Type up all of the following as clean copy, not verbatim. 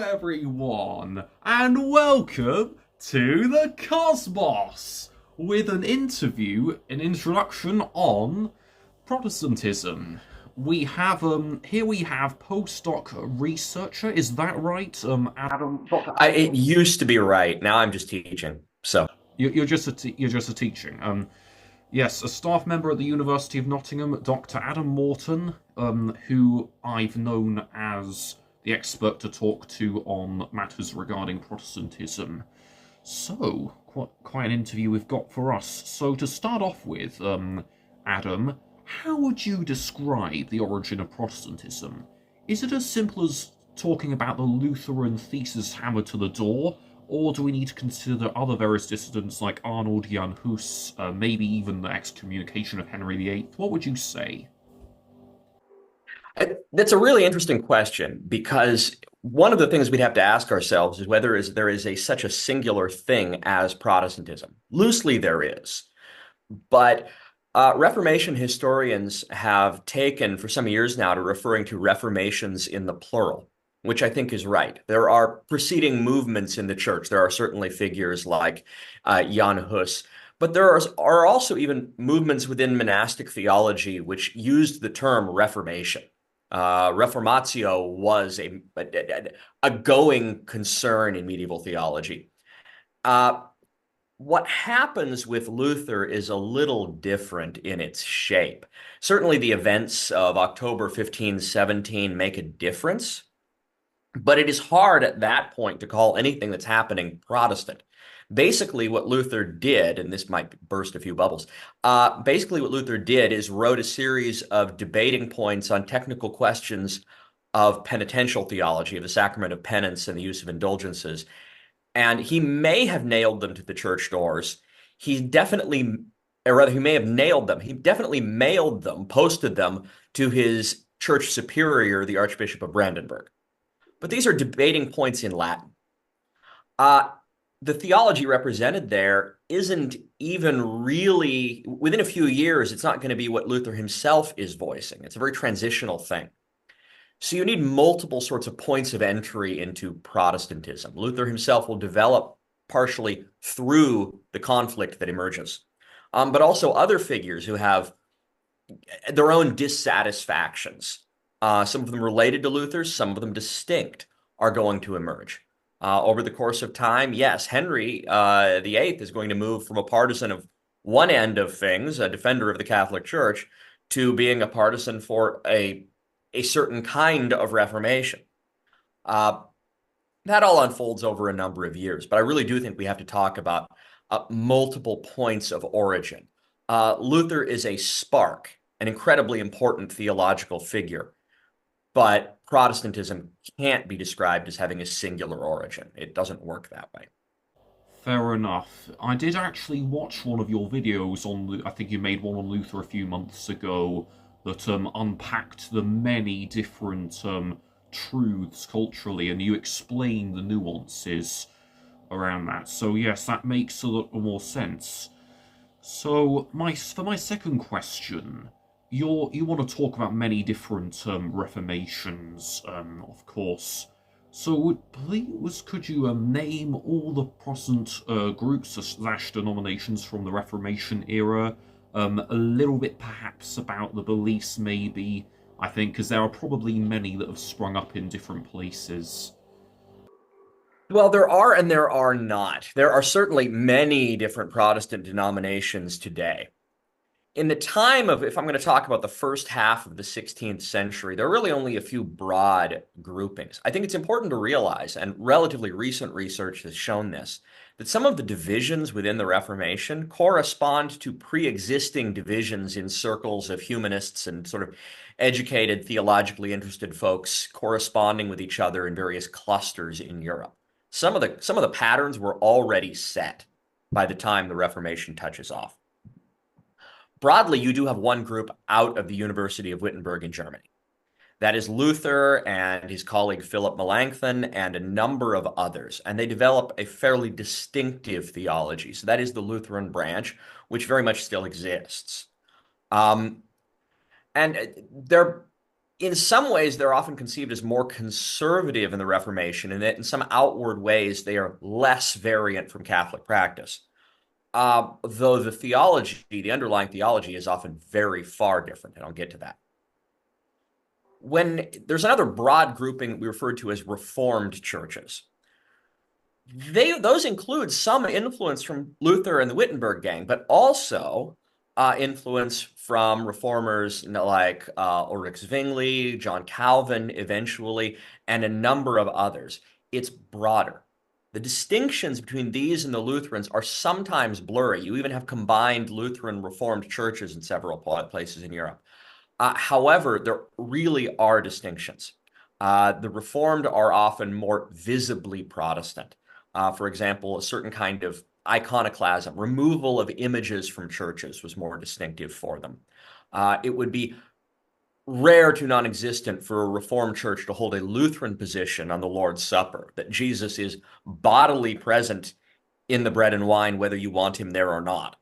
everyone, and welcome to the Cosmos with an introduction on Protestantism. We have here we have postdoc researcher. Is that right? Adam. It used to be right. Now I'm just teaching. So You're just you're just a teaching. Yes, a staff member at the University of Nottingham, Dr. Adam Morton, who I've known as the expert to talk to on matters regarding Protestantism. So, quite an interview we've got for us. So, to start off with, Adam, how would you describe the origin of Protestantism? Is it as simple as talking about the Lutheran thesis hammered to the door, or do we need to consider other various dissidents like Arnold Jan Hus, maybe even the excommunication of Henry VIII? What would you say? that's a really interesting question because one of the things we'd have to ask ourselves is whether there is such a singular thing as Protestantism. Loosely, there is, but Reformation historians have taken for some years now to referring to reformations in the plural, which I think is right. There are preceding movements in the church. There are certainly figures like Jan Hus, but are also even movements within monastic theology which used the term Reformation. Reformatio was a going concern in medieval theology. What happens with Luther is a little different in its shape. Certainly the events of October 1517 make a difference, but it is hard at that point to call anything that's happening Protestant. Basically, what Luther did, and this might burst a few bubbles, basically what Luther did is wrote a series of debating points on technical questions of penitential theology, of the sacrament of penance and the use of indulgences. And he may have nailed them to the church doors. He definitely, or rather, he may have nailed them. He definitely mailed them, posted them to his church superior, the Archbishop of Brandenburg. But these are debating points in Latin. The theology represented there isn't even really, within a few years, it's not going to be what Luther himself is voicing. It's a very transitional thing. So you need multiple sorts of points of entry into Protestantism. Luther himself will develop partially through the conflict that emerges, but also other figures who have their own dissatisfactions. Some of them related to Luther's, some of them distinct, are going to emerge. Over the course of time, yes, Henry VIII is going to move from a partisan of one end of things, a defender of the Catholic Church, to being a partisan for a certain kind of Reformation. That all unfolds over a number of years, but I really do think we have to talk about multiple points of origin. Luther is a spark, an incredibly important theological figure, but Protestantism can't be described as having a singular origin. It doesn't work that way. Fair enough. I did actually watch one of your videos on, I think you made one on Luther a few months ago that unpacked the many different truths culturally, and you explained the nuances around that. So yes, that makes a lot more sense. So for my second question, you want to talk about many different reformations, of course. So could you name all the Protestant groups slash denominations from the Reformation era? A little bit perhaps about the beliefs, maybe. I think because there are probably many that have sprung up in different places. Well, there are and there are not. There are certainly many different Protestant denominations today. In the time of, if I'm going to talk about the first half of the 16th century, there are really only a few broad groupings. I think it's important to realize, and relatively recent research has shown this, that some of the divisions within the Reformation correspond to pre-existing divisions in circles of humanists and sort of educated, theologically interested folks corresponding with each other in various clusters in Europe. Some of the patterns were already set by the time the Reformation touches off. Broadly, you do have one group out of the University of Wittenberg in Germany. That is Luther and his colleague Philip Melanchthon and a number of others. And they develop a fairly distinctive theology. So that is the Lutheran branch, which very much still exists. And they're in some ways, they're often conceived as more conservative in the Reformation, and that in some outward ways they are less variant from Catholic practice. Though the theology, the underlying theology, is often very far different, and I'll get to that. When there's another broad grouping we refer to as Reformed churches. Those include some influence from Luther and the Wittenberg gang, but also influence from reformers like Ulrich Zwingli, John Calvin eventually, and a number of others. It's broader. The distinctions between these and the Lutherans are sometimes blurry. You even have combined Lutheran Reformed churches in several places in Europe. However, there really are distinctions. The Reformed are often more visibly Protestant. For example, a certain kind of iconoclasm, removal of images from churches was more distinctive for them. It would be rare to non-existent for a Reformed church to hold a Lutheran position on the Lord's Supper, that Jesus is bodily present in the bread and wine, whether you want him there or not.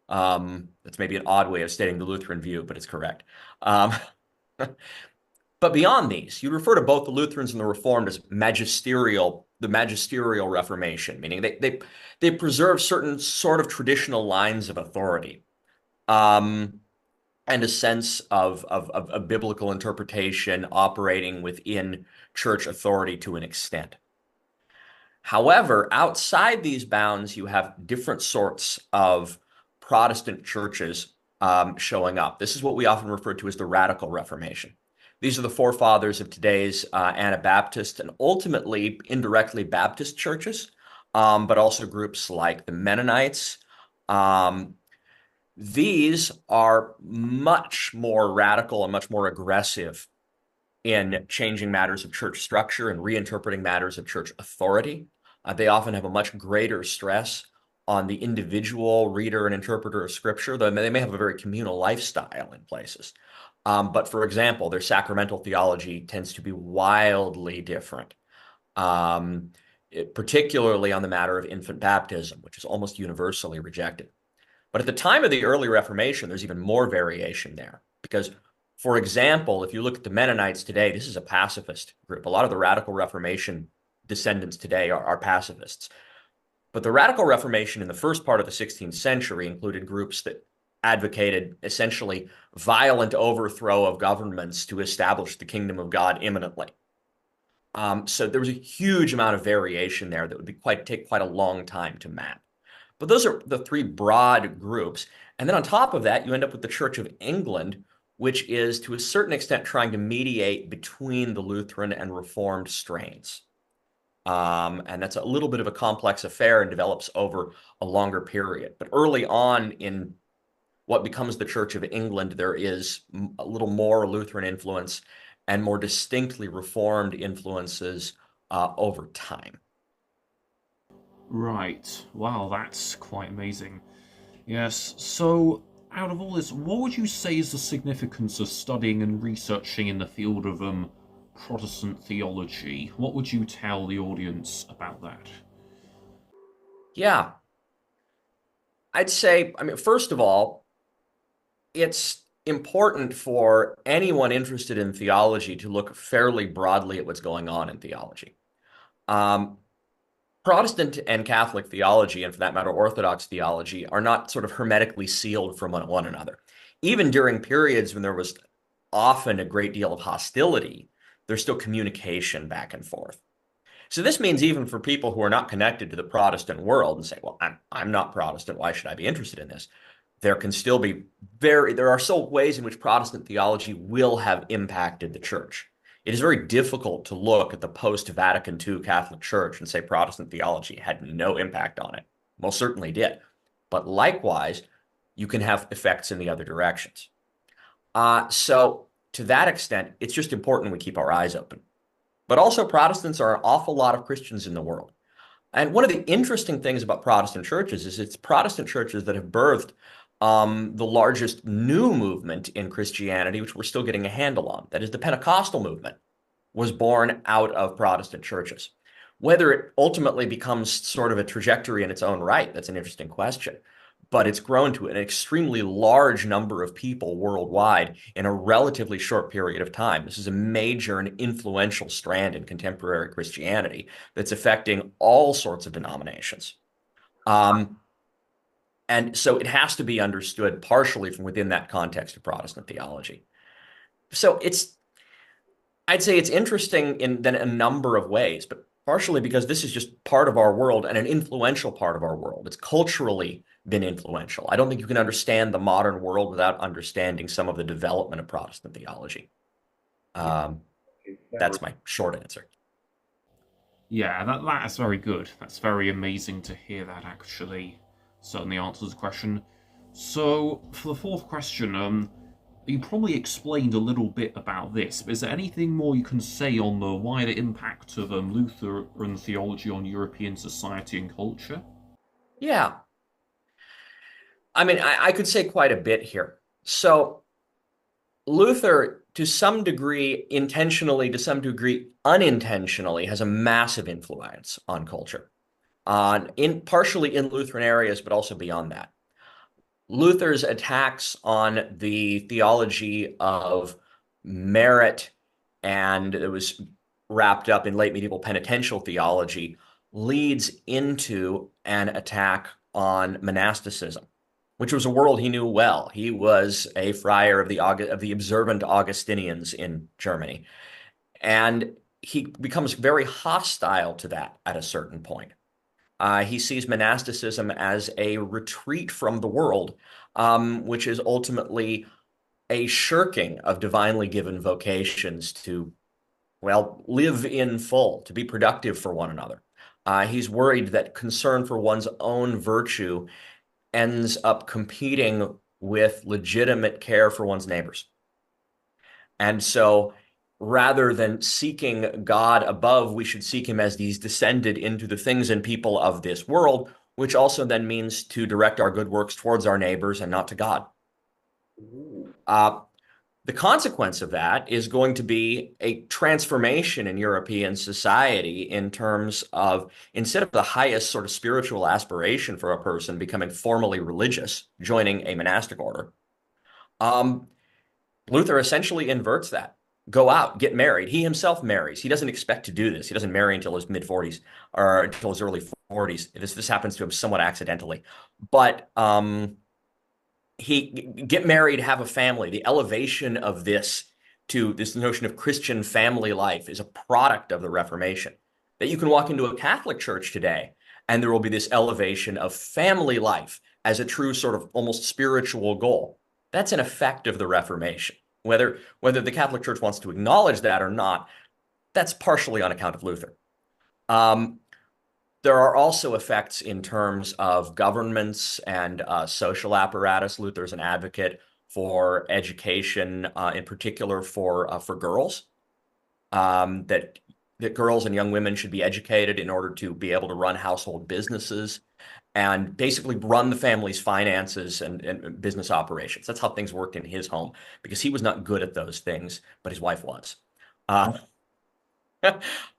That's maybe an odd way of stating the Lutheran view, but it's correct. But beyond these, you refer to both the Lutherans and the Reformed as magisterial, the magisterial Reformation, meaning they preserve certain sort of traditional lines of authority, and a sense of biblical interpretation operating within church authority to an extent. However, outside these bounds, you have different sorts of Protestant churches showing up. This is what we often refer to as the Radical Reformation. These are the forefathers of today's Anabaptist and ultimately indirectly Baptist churches, but also groups like the Mennonites. These are much more radical and much more aggressive in changing matters of church structure and reinterpreting matters of church authority. They often have a much greater stress on the individual reader and interpreter of Scripture, though they may have a very communal lifestyle in places. But for example, their sacramental theology tends to be wildly different, particularly on the matter of infant baptism, which is almost universally rejected. But at the time of the early Reformation, there's even more variation there. Because, for example, if you look at the Mennonites today, this is a pacifist group. A lot of the Radical Reformation descendants today are pacifists. But the Radical Reformation in the first part of the 16th century included groups that advocated essentially violent overthrow of governments to establish the kingdom of God imminently. So there was a huge amount of variation there that would take quite a long time to map. But those are the three broad groups. And then on top of that, you end up with the Church of England, which is to a certain extent trying to mediate between the Lutheran and Reformed strains. And that's a little bit of a complex affair and develops over a longer period. But early on in what becomes the Church of England, there is a little more Lutheran influence and more distinctly Reformed influences over time. Right. Wow, that's quite amazing. Yes, so out of all this, what would you say is the significance of studying and researching in the field of Protestant theology? What would you tell the audience about that? Yeah. I'd say, first of all, it's important for anyone interested in theology to look fairly broadly at what's going on in theology. Protestant and Catholic theology, and for that matter, Orthodox theology, are not sort of hermetically sealed from one another. Even during periods when there was often a great deal of hostility, there's still communication back and forth. So this means even for people who are not connected to the Protestant world and say, well, I'm not Protestant, why should I be interested in this? There are still ways in which Protestant theology will have impacted the church. It is very difficult to look at the post-Vatican II Catholic Church and say Protestant theology had no impact on it. Most certainly did. But likewise, you can have effects in the other directions. So to that extent, it's just important we keep our eyes open. But also Protestants are an awful lot of Christians in the world. And one of the interesting things about Protestant churches is it's Protestant churches that have birthed the largest new movement in Christianity, which we're still getting a handle on. That is, the Pentecostal movement was born out of Protestant churches. Whether it ultimately becomes sort of a trajectory in its own right, that's an interesting question. but it's grown to an extremely large number of people worldwide in a relatively short period of time. This is a major and influential strand in contemporary Christianity that's affecting all sorts of denominations. Um, and so it has to be understood partially from within that context of Protestant theology. So I'd say it's interesting in then a number of ways, but partially because this is just part of our world and an influential part of our world. It's culturally been influential. I don't think you can understand the modern world without understanding some of the development of Protestant theology. Um, that's my short answer. Yeah, that's very good. That's very amazing to hear that actually. Certainly answers the question. So, for the fourth question, you probably explained a little bit about this, but is there anything more you can say on the wider impact of Lutheran theology on European society and culture? Yeah, I mean, I could say quite a bit here. So Luther, to some degree, intentionally, to some degree, unintentionally, has a massive influence on culture, on in partially in Lutheran areas, but also beyond that. Luther's attacks on the theology of merit, and it was wrapped up in late medieval penitential theology, leads into an attack on monasticism, which was a world he knew well. He was a friar of the observant Augustinians in Germany, and he becomes very hostile to that at a certain point. He sees monasticism as a retreat from the world, which is ultimately a shirking of divinely given vocations to, well, live in full, to be productive for one another. He's worried that concern for one's own virtue ends up competing with legitimate care for one's neighbors. And so rather than seeking God above, we should seek him as these descended into the things and people of this world, which also then means to direct our good works towards our neighbors and not to God. Uh, the consequence of that is going to be a transformation in European society in terms of instead of the highest sort of spiritual aspiration for a person becoming formally religious, joining a monastic order, um, Luther essentially inverts that. Go out, get married. He himself marries. He doesn't expect to do this. He doesn't marry until his mid 40s or until his early 40s. This happens to him somewhat accidentally. But he get married, have a family. The elevation of this to this notion of Christian family life is a product of the Reformation. That you can walk into a Catholic church today and there will be this elevation of family life as a true sort of almost spiritual goal. That's an effect of the Reformation. Whether the Catholic Church wants to acknowledge that or not, that's partially on account of Luther. Um, there are also effects in terms of governments and social apparatus. Luther's an advocate for education, in particular for girls, that girls and young women should be educated in order to be able to run household businesses and basically run the family's finances and business operations. That's how things worked in his home because he was not good at those things, but his wife was. Uh,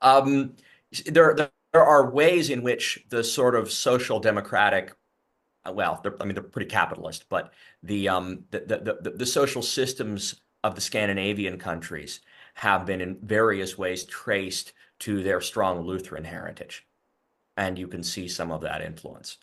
um, there are ways in which the sort of social democratic, well, I mean, they're pretty capitalist, but the social systems of the Scandinavian countries have been in various ways traced to their strong Lutheran heritage. And you can see some of that influence.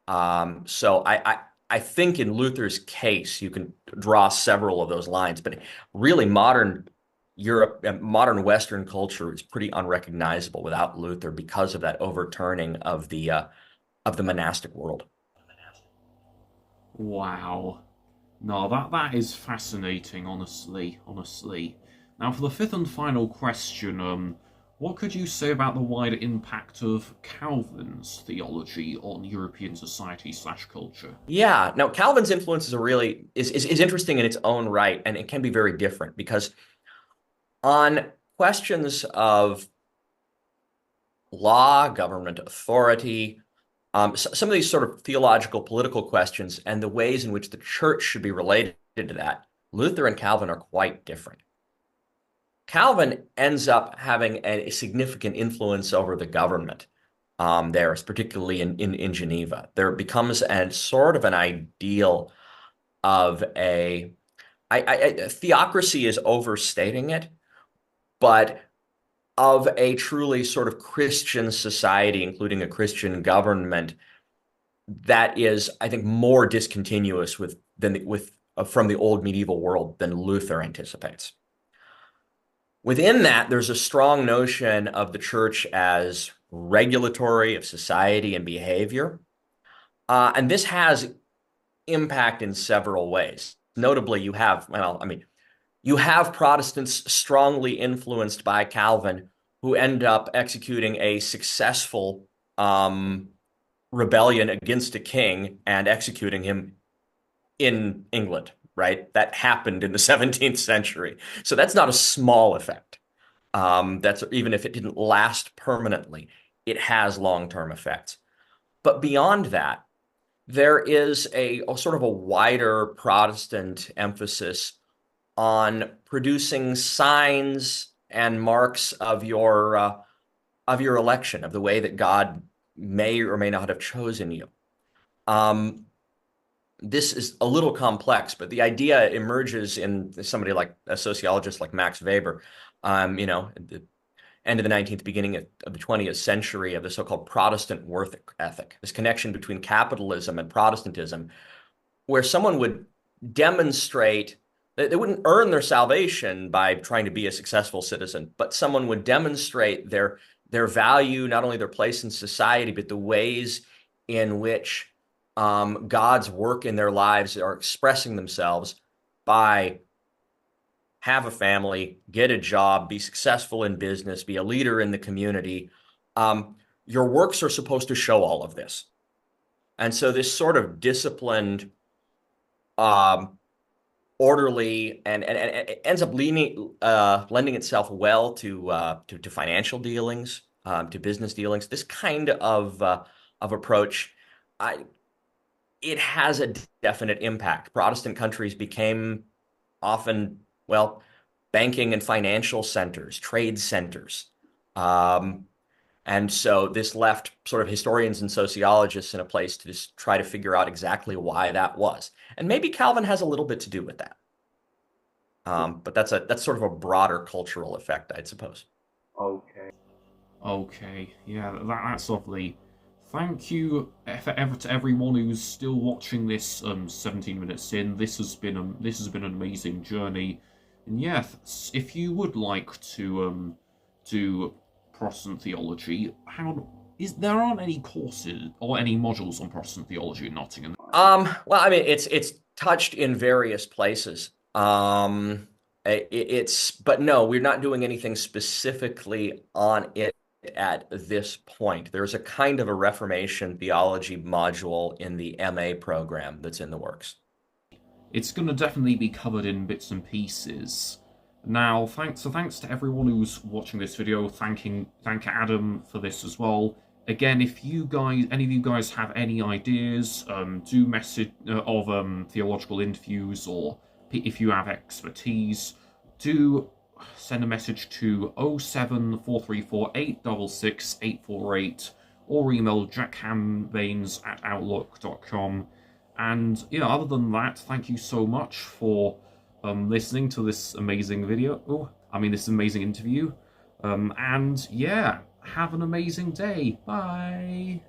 So I think in Luther's case, you can draw several of those lines, but really modern Europe, modern Western culture is pretty unrecognizable without Luther because of that overturning of the monastic world. Wow. No, that is fascinating, honestly, honestly. Now, for the fifth and final question, what could you say about the wider impact of Calvin's theology on European society slash culture? Yeah. Now, Calvin's influence is a really is interesting in its own right, and it can be very different because on questions of law, government authority, some of these sort of theological, political questions, and the ways in which the church should be related to that, Luther and Calvin are quite different. Calvin ends up having a significant influence over the government. there, particularly in Geneva. There becomes a sort of an ideal of theocracy is overstating it, but of a truly sort of Christian society, including a Christian government, that is, I think, more discontinuous from the old medieval world than Luther anticipates. Within that, there's a strong notion of the church as regulatory of society and behavior. And this has impact in several ways. Notably, you have Protestants strongly influenced by Calvin who end up executing a successful rebellion against a king and executing him in England, right? That happened in the 17th century. So that's not a small effect. That's even if it didn't last permanently, it has long-term effects. But beyond that, there is a sort of a wider Protestant emphasis on producing signs and marks of your election, of the way that God may or may not have chosen you. This is a little complex, but the idea emerges in somebody like a sociologist like Max Weber, at the end of the 19th, beginning of the 20th century, of the so-called Protestant worth ethic, this connection between capitalism and Protestantism, where someone would demonstrate that they wouldn't earn their salvation by trying to be a successful citizen, but someone would demonstrate their value, not only their place in society, but the ways in which God's work in their lives are expressing themselves by have a family, get a job, be successful in business, be a leader in the community. Your works are supposed to show all of this. And so this sort of disciplined, orderly, and it ends up lending itself well to financial dealings, to business dealings. This kind of approach, it has a definite impact. Protestant countries became often, well, banking and financial centers, trade centers. And so this left sort of historians and sociologists in a place to just try to figure out exactly why that was. And maybe Calvin has a little bit to do with that. But that's sort of a broader cultural effect, I'd suppose. Okay, yeah, that's lovely. Thank you to everyone who's still watching this 17 minutes in. This has been an amazing journey. And yeah, if you would like to do Protestant theology, hang on, there aren't any courses or any modules on Protestant theology at Nottingham? Well, I mean, it's touched in various places. But no, we're not doing anything specifically on it at this point. There's a kind of a Reformation theology module in the MA program that's in the works. It's going to definitely be covered in bits and pieces. Now, thanks to everyone who's watching this video. Thank Adam for this as well. Again, if any of you guys have any ideas, do message of theological interviews, or if you have expertise, do send a message to 07434 866 848 or email jackhambaines@outlook.com. And other than that, thank you so much for listening to this amazing this amazing interview. And yeah, have an amazing day. Bye.